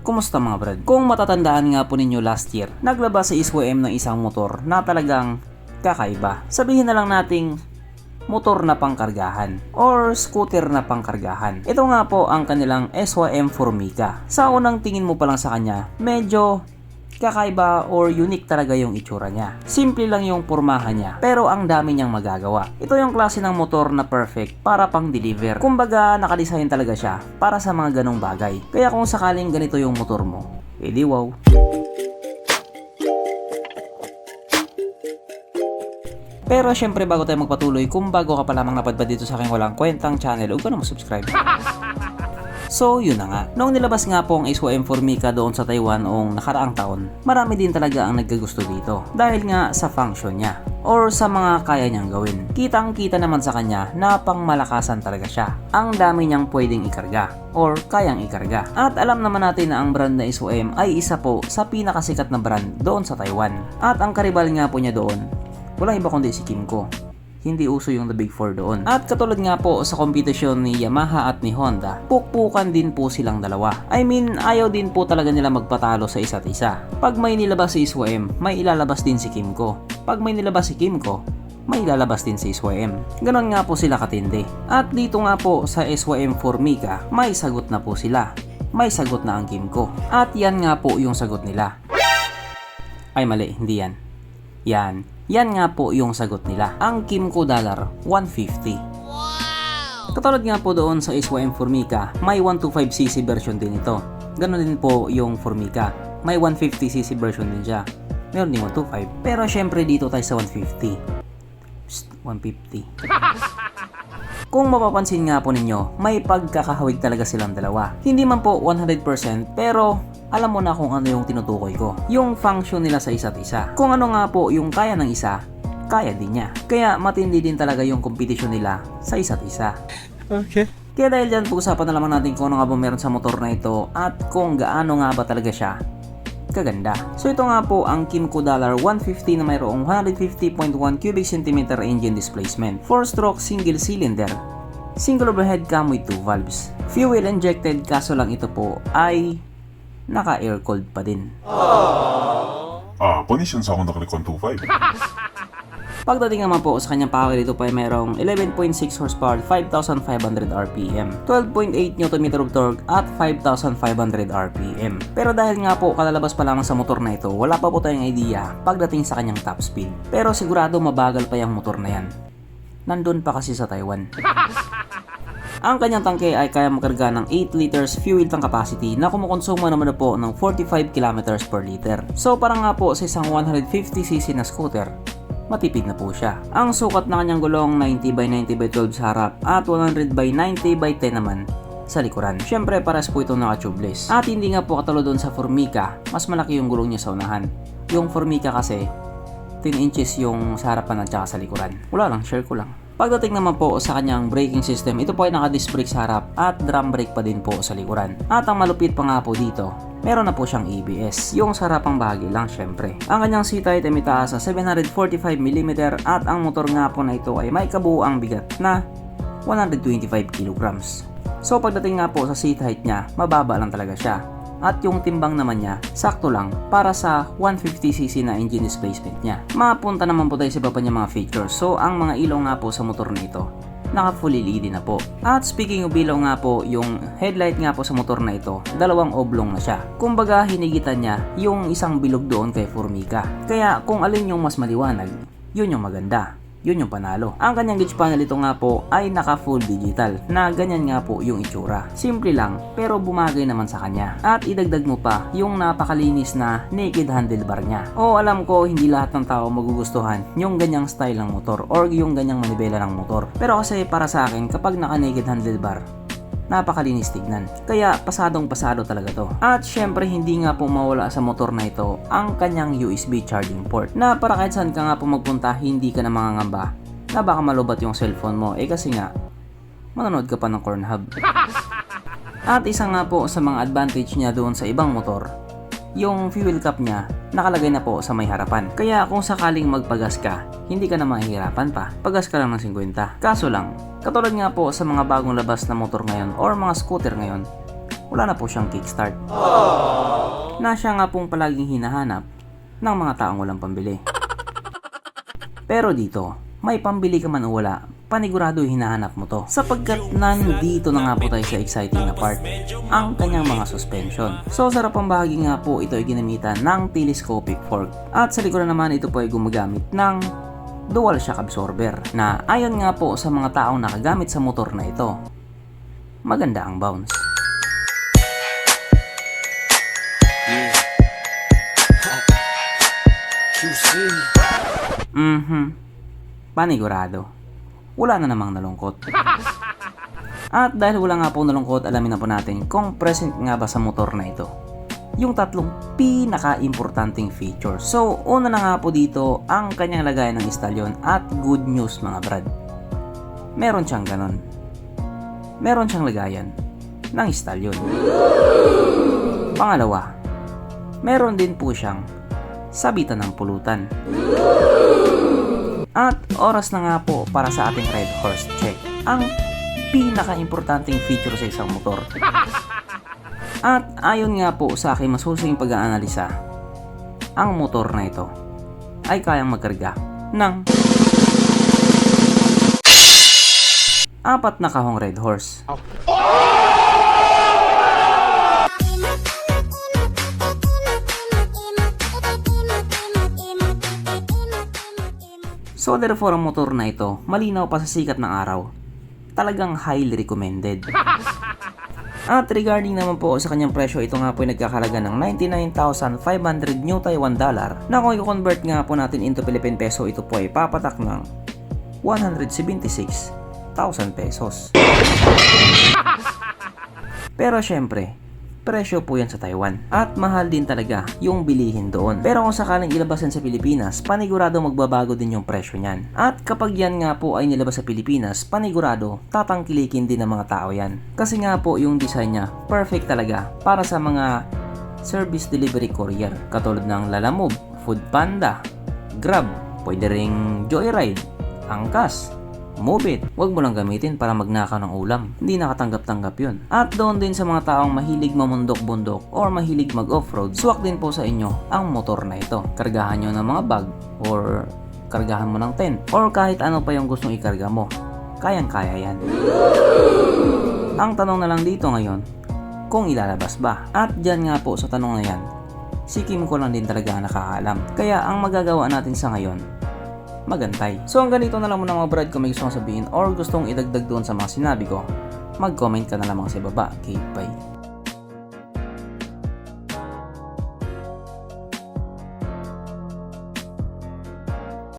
Kumusta mga brad? Kung matatandaan nga po ninyo last year, naglabas sa SYM ng isang motor na talagang kakaiba. Sabihin na lang nating motor na pangkargahan or scooter na pangkargahan. Ito nga po ang kanilang SYM Formica. Sa unang tingin mo pa lang sa kanya, medyo kakaiba or unique talaga yung itsura niya. Simple lang yung pormahan niya, pero ang dami niyang magagawa. Ito yung klase ng motor na perfect para pang deliver. Kumbaga, nakadesign talaga siya para sa mga ganong bagay. Kaya kung sakaling ganito yung motor mo, edi wow. Pero syempre bago tayo magpatuloy, kung bago ka pa lamang napadpad dito sa aking walang kwentang channel, huwag ka na mag-subscribe. So yun na nga, noong nilabas nga po ang SYM Formica doon sa Taiwan noong nakaraang taon, marami din talaga ang nagkagusto dito dahil nga sa function niya or sa mga kaya niyang gawin. Kitang kita naman sa kanya na pangmalakasan talaga siya. Ang dami niyang pwedeng ikarga or kayang ikarga. At alam naman natin na ang brand na SYM ay isa po sa pinakasikat na brand doon sa Taiwan. At ang karibal nga po niya doon, walang iba kundi si Kymco. Hindi uso yung the big four doon. At katulad nga po sa kompetisyon ni Yamaha at ni Honda, pukpukan din po silang dalawa. I mean, ayaw din po talaga nila magpatalo sa isa't isa. Pag may nilabas si SYM, may ilalabas din si Kymco. Pag may nilabas si Kymco, may ilalabas din si SYM. Ganon nga po sila katindi. At dito nga po sa SYM Formica, may sagot na po sila. May sagot na ang Kymco. At yan nga po yung sagot nila. Ay mali, hindi yan. Yan nga po yung sagot nila. Ang Kymco $150. Wow! Katulad nga po doon sa SYM Formica, may 125cc version din ito. Ganon din po yung Formica. May 150cc version din siya. Meron din 125. Pero syempre dito tayo sa 150. 150. Kung mapapansin nga po ninyo, may pagkakahawig talaga silang dalawa. Hindi man po 100% pero alam mo na kung ano yung tinutukoy ko. Yung function nila sa isa't isa. Kung ano nga po yung kaya ng isa, kaya din niya. Kaya matindi din talaga yung competition nila sa isa't isa. Okay. Kaya dahil dyan, pag-usapan na naman natin kung ano nga ba meron sa motor na ito at kung gaano nga ba talaga siya kaganda. So ito nga po ang Kymco $150 na mayroong 150.1 cubic centimeter engine displacement. 4-stroke single cylinder. Single overhead cam with 2 valves. Fuel injected kaso lang ito po ay naka-air cooled pa din. Panisyan sa akong nakalikon 2.5. Pagdating naman po sa kanyang power, ito pa ay mayroong 11.6 horsepower, 5,500 RPM, 12.8 Nm of torque at 5,500 RPM. Pero dahil nga po kalalabas pa lamang sa motor na ito, wala pa po tayong idea pagdating sa kanyang top speed. Pero sigurado mabagal pa yung motor na yan. Nandun pa kasi sa Taiwan. Ang kanyang tangke ay kaya makarga ng 8 liters fuel tank capacity na kumukonsumo naman na po ng 45 km per liter. So parang nga po sa isang 150cc na scooter, matipid na po siya. Ang sukat na kanyang gulong 90x90x12 sa harap at 100x90x10 naman sa likuran. Syempre pares po itong naka-tubeless. At hindi nga po katulad doon sa Formica, mas malaki yung gulong niya sa unahan. Yung Formica kasi 10 inches yung sa harapan at saka sa likuran. Wala lang, share ko lang. Pagdating naman po sa kanyang braking system, ito po ay naka-disc brake sa harap at drum brake pa din po sa likuran. At ang malupit pa nga po dito, meron na po siyang ABS. Yung sa harapang bahagi lang syempre. Ang kanyang seat height ay mitaas sa 745mm at ang motor nga po na ito ay may kabuuang bigat na 125 kg. So pagdating nga po sa seat height niya, mababa lang talaga siya. At yung timbang naman niya, sakto lang para sa 150cc na engine displacement niya. Mapunta naman po tayo sa iba pa niya mga features. So ang mga ilaw nga po sa motor na ito, naka full LED na po. At speaking of ilaw nga po, yung headlight nga po sa motor na ito, dalawang oblong na siya. Kumbaga hinigitan niya yung isang bilog doon kay Formica. Kaya kung alin yung mas maliwanag, yun yung maganda. Yun yung panalo. Ang kanyang gauge panel ito nga po ay naka full digital na ganyan nga po yung itsura. Simple lang pero bumagay naman sa kanya. At idagdag mo pa yung napakalinis na naked handlebar niya. O alam ko hindi lahat ng tao magugustuhan yung ganyang style ng motor or yung ganyang manibela ng motor. Pero kasi para sa akin kapag naka naked handlebar, napakalinis tignan. Kaya pasadong pasado talaga to. At syempre hindi nga po mawala sa motor na ito ang kanyang USB charging port na para kahit saan ka nga po magpunta hindi ka na mangangamba na baka malubat yung cellphone mo kasi nga manonood ka pa ng Pornhub. At isa nga po sa mga advantage niya doon sa ibang motor, yung fuel cap niya nakalagay na po sa may harapan. Kaya kung sakaling magpagas ka, hindi ka na mahihirapan pa. Pagas ka lang ng 50. Kaso lang, katulad nga po sa mga bagong labas na motor ngayon or mga scooter ngayon, wala na po siyang kickstart. Na siya nga pong palaging hinahanap ng mga taong walang pambili. Pero dito, may pambili ka man o wala, panigurado hinahanap mo to. Sapagkat nandito na nga po tayo sa exciting na part, ang kanyang mga suspension. So sa harapang bahagi nga po, ito ay ginamitan ng telescopic fork. At sa likuran naman, ito po ay gumagamit ng dual shock absorber na ayon nga po sa mga taong nakagamit sa motor na ito, maganda ang bounce. Panigurado. Wala na namang nalungkot. At dahil wala nga po nalungkot, alamin na po natin kung present nga ba sa motor na ito yung tatlong pinaka-importanting features. So, una na nga po dito ang kanyang lagayan ng istalyon at good news mga brad. Meron siyang ganon. Meron siyang lagayan ng istalyon. Pangalawa, meron din po siyang sabitan ng pulutan. At oras na nga po para sa ating Red Horse check. Ang pinaka-importanting feature sa isang motor. At ayon nga po sa aking masusing pag-aanalisa, ang motor na ito ay kayang magkarga ng 4 na kahong Red Horse. So therefore ang motor na ito, malinaw pa sa sikat ng araw, talagang highly recommended. At regarding naman po sa kanyang presyo, ito nga po ay nagkakalaga ng 99,500 New Taiwan dollar na kung i-convert nga po natin into Philippine peso, ito po ay papatak ng 176,000 pesos. Pero syempre, presyo po yan sa Taiwan at mahal din talaga yung bilihin doon. Pero kung sakaling ilabas yan sa Pilipinas, panigurado magbabago din yung presyo niyan. At kapag yan nga po ay nilabas sa Pilipinas, panigurado tatangkilikin din ng mga tao yan. Kasi nga po yung design niya, perfect talaga para sa mga service delivery courier katulad ng Lalamove, Foodpanda, Grab, pwede ring Joyride, Angkas, Move It. Huwag mo lang gamitin para magnakaw ng ulam. Hindi nakatanggap-tanggap yun. At doon din sa mga taong mahilig mamundok-bundok or mahilig mag-offroad, swak din po sa inyo ang motor na ito. Kargahan nyo ng mga bag or kargahan mo ng tent or kahit ano pa yung gustong ikarga mo. Kayang-kaya yan. Ang tanong na lang dito ngayon, kung ilalabas ba? At dyan nga po sa tanong na yan, si Kim ko lang din talaga nakakaalam. Kaya ang magagawa natin sa ngayon, magantay. So hanggang dito na lang muna mga brad. Kung may gustong sabihin or gustong idagdag doon sa mga sinabi ko, mag-comment ka na lamang sa baba. Okay, bye.